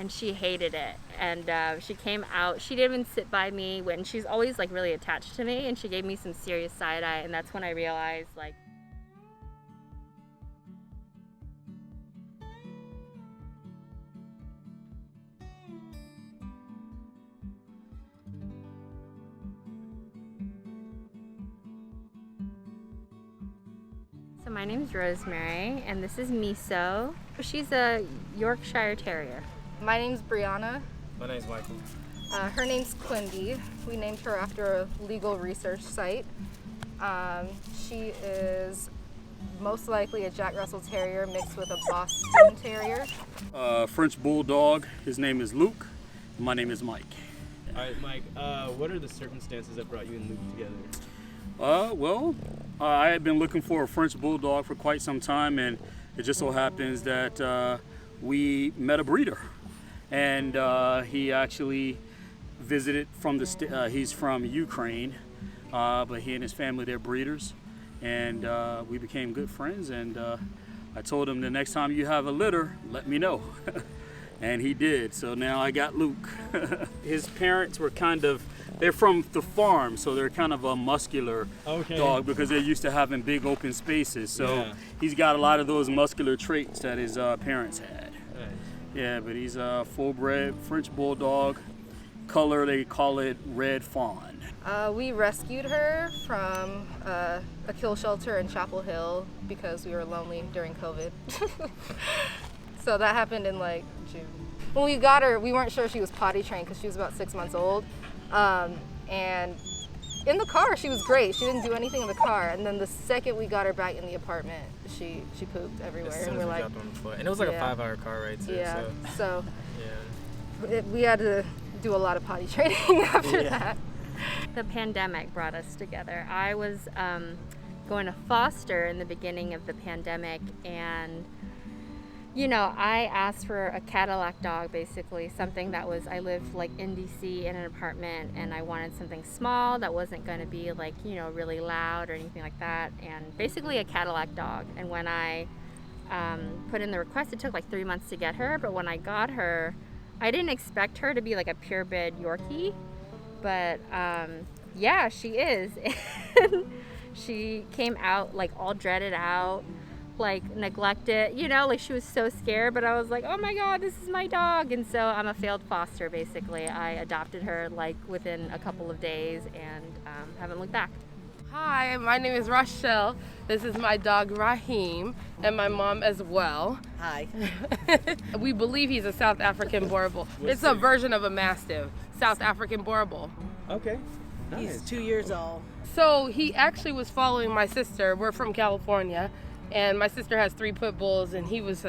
and she hated it. And she came out. She didn't even sit by me when she's always like really attached to me, and she gave me some serious side eye, and that's when I realized like. So my name is Rosemary, and this is Miso. She's a Yorkshire Terrier. My name's Brianna. My name's Michael. Her name's Quindy. We named her after a legal research site. She is most likely a Jack Russell Terrier mixed with a Boston Terrier. French Bulldog. His name is Luke. My name is Mike. All right, Mike, what are the circumstances that brought you and Luke together? I had been looking for a French Bulldog for quite some time, and it just so happens that we met a breeder. And he actually visited from he's from Ukraine, but he and his family, they're breeders. And we became good friends, and I told him the next time you have a litter, let me know. And he did, so now I got Luke. His parents were they're from the farm, so they're kind of a muscular dog because they're used to having big open spaces. So he's got a lot of those muscular traits that his parents had. Nice. Yeah, but he's a full-bred French Bulldog. Color, they call it red fawn. We rescued her from a kill shelter in Chapel Hill because we were lonely during COVID. So that happened in like June. When we got her, we weren't sure she was potty trained because she was about 6 months old. And in the car, she was great. She didn't do anything in the car. And then the second we got her back in the apartment, she pooped everywhere. As soon and as we're we like, dropped on the foot. And it was like a 5-hour car ride too. Yeah. So yeah. we had to do a lot of potty training after that. The pandemic brought us together. I was going to foster in the beginning of the pandemic, and you know, I asked for a Cadillac dog, basically, something that was, I lived like in DC in an apartment, and I wanted something small that wasn't going to be like, you know, really loud or anything like that, and basically a Cadillac dog. And when I put in the request, it took like 3 months to get her, but when I got her, I didn't expect her to be like a purebred Yorkie, but yeah, she is. She came out like all dreaded out, like neglected, you know, like she was so scared, but I was like, oh my God, this is my dog. And so I'm a failed foster, basically. I adopted her like within a couple of days and haven't looked back. Hi, my name is Rochelle. This is my dog Raheem and my mom as well. Hi. We believe he's a South African Boerboel. It's a version of a Mastiff, South African Boerboel. Okay. Nice. He's 2 years old. So he actually was following my sister. We're from California, and my sister has 3 pit bulls, and he was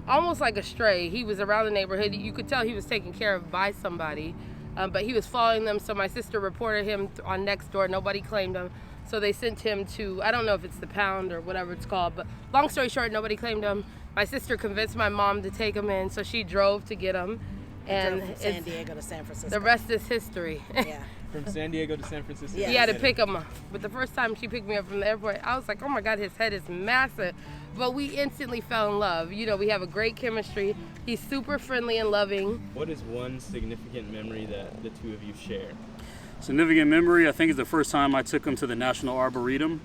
almost like a stray. He was around the neighborhood. You could tell he was taken care of by somebody, but he was following them. So my sister reported him on Nextdoor. Nobody claimed him. So they sent him to, I don't know if it's the pound or whatever it's called, but long story short, nobody claimed him. My sister convinced my mom to take him in, so she drove to get him. And from San Diego to San Francisco. The rest is history. Yeah. From San Diego to San Francisco. Yeah. He had to pick him up. But the first time she picked me up from the airport, I was like, oh my God, his head is massive. But we instantly fell in love. You know, we have a great chemistry. He's super friendly and loving. What is one significant memory that the two of you share? Significant memory, I think, is the first time I took him to the National Arboretum,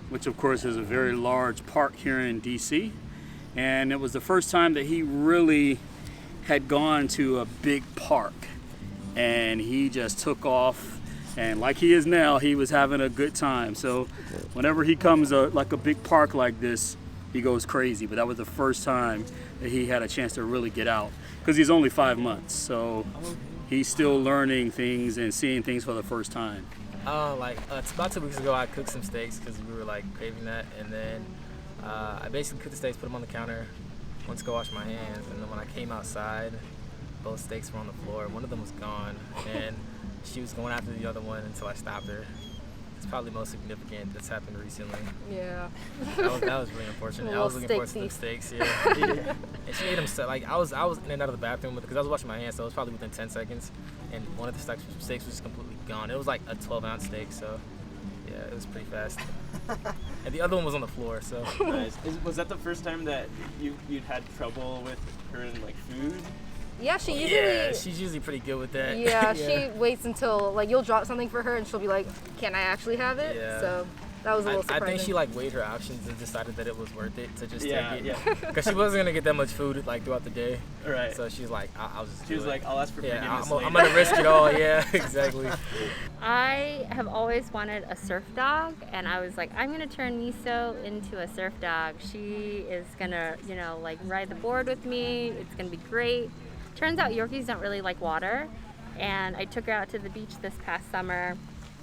which of course is a very large park here in DC. And it was the first time that he really had gone to a big park, and he just took off, and like he is now, he was having a good time. So whenever he comes like a big park like this, he goes crazy. But that was the first time that he had a chance to really get out, because he's only 5 months, so he's still learning things and seeing things for the first time. It's about 2 weeks ago I cooked some steaks because we were like craving that, and then I basically cooked the steaks, put them on the counter, went to go wash my hands, and then when I came outside, both steaks were on the floor. One of them was gone, and she was going after the other one until I stopped her. It's probably the most significant that's happened recently. Yeah. That was really unfortunate. I was looking forward to the steaks, yeah. And she ate them, I was in and out of the bathroom because I was washing my hands, so it was probably within 10 seconds, and one of the steaks was just completely gone. It was like a 12-ounce steak, so yeah, it was pretty fast. And the other one was on the floor, so. Nice. Was that the first time that you'd had trouble with her and like food? Yeah, she usually. Yeah, she's usually pretty good with that. Yeah, she waits until like you'll drop something for her and she'll be like, "Can I actually have it?" Yeah. So that was a little I surprising. think she like weighed her options and decided that it was worth it to just Yeah, take it. yeah. Because she wasn't gonna get that much food like throughout the day. Right. So she's like, I'll just. She was do it. like, I'll ask for Yeah, forgiveness I'm later. gonna risk it all. Yeah, exactly. I have always wanted a surf dog, and I was like, I'm gonna turn Miso into a surf dog. She is gonna, you know, like ride the board with me. It's gonna be great. Turns out Yorkies don't really like water, and I took her out to the beach this past summer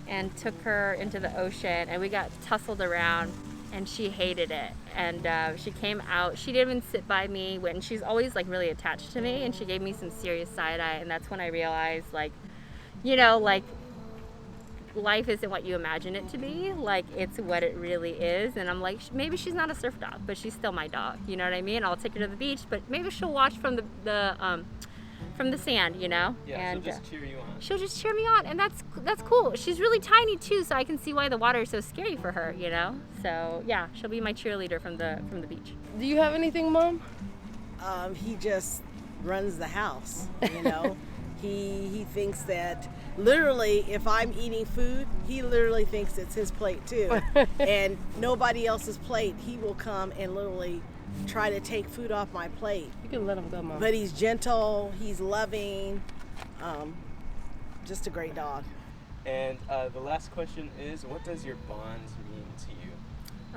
and took her into the ocean, and we got tussled around, and she hated it. And she came out, she didn't even sit by me when she's always like really attached to me, and she gave me some serious side eye, and that's when I realized, like, you know, like life isn't what you imagine it to be, like it's what it really is. And I'm like, maybe she's not a surf dog, but she's still my dog, you know what I mean? I'll take her to the beach, but maybe she'll watch from the sand, you know. Yeah, and she'll just cheer you on. she'll just cheer me on, and that's cool. She's really tiny too, so I can see why the water is so scary for her, you know. So yeah, she'll be my cheerleader from the beach. Do you have anything, Mom? He just runs the house, you know. He thinks that literally if I'm eating food, he literally thinks it's his plate too. And nobody else's plate, he will come and literally try to take food off my plate. You can let him go, Mom. But he's gentle, he's loving, just a great dog. And the last question is, what does your bond mean to you?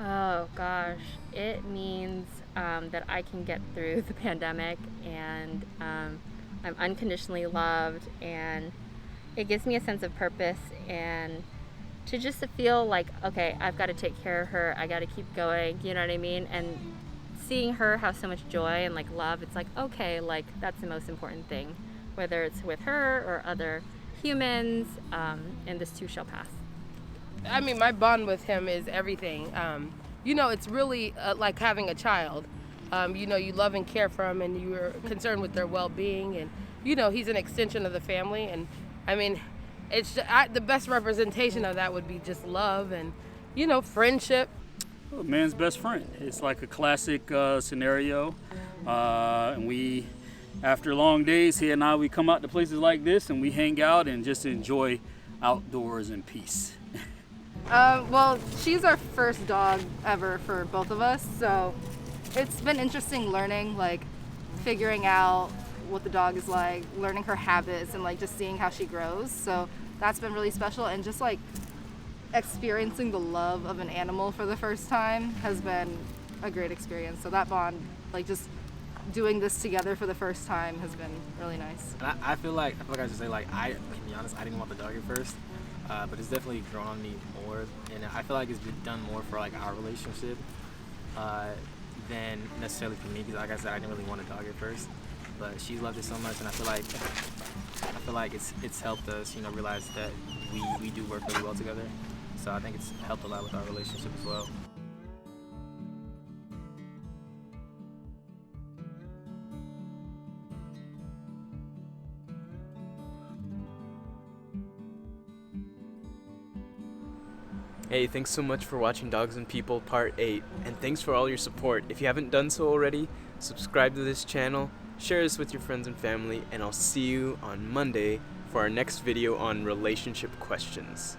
Oh gosh, it means that I can get through the pandemic, and I'm unconditionally loved, and it gives me a sense of purpose, and to just to feel like, okay, I've got to take care of her, I got to keep going, you know what I mean? And seeing her have so much joy and like love, it's like, okay, like that's the most important thing, whether it's with her or other humans, and this too shall pass. I mean, my bond with him is everything. You know, it's really like having a child. You know, you love and care for him, and you're concerned with their well-being, and you know, he's an extension of the family. And I mean, it's the best representation of that would be just love and, you know, friendship. A man's best friend. It's like a classic scenario. And we, after long days, he and I, we come out to places like this and we hang out and just enjoy outdoors in peace. Well, she's our first dog ever for both of us, so it's been interesting learning, like figuring out what the dog is like, learning her habits, and like just seeing how she grows. So that's been really special, and just like experiencing the love of an animal for the first time has been a great experience. So that bond, like just doing this together for the first time, has been really nice. And I feel like I should say, like, I can be honest, I didn't want the dog at first, but it's definitely grown on me more, and I feel like it's been done more for like our relationship than necessarily for me, because like I said, I didn't really want a dog at first, but she's loved it so much, and I feel like it's helped us, you know, realize that we do work really well together. So I think it's helped a lot with our relationship as well. Hey, thanks so much for watching Dogs and People Part 8, and thanks for all your support. If you haven't done so already, subscribe to this channel, share this with your friends and family, and I'll see you on Monday for our next video on relationship questions.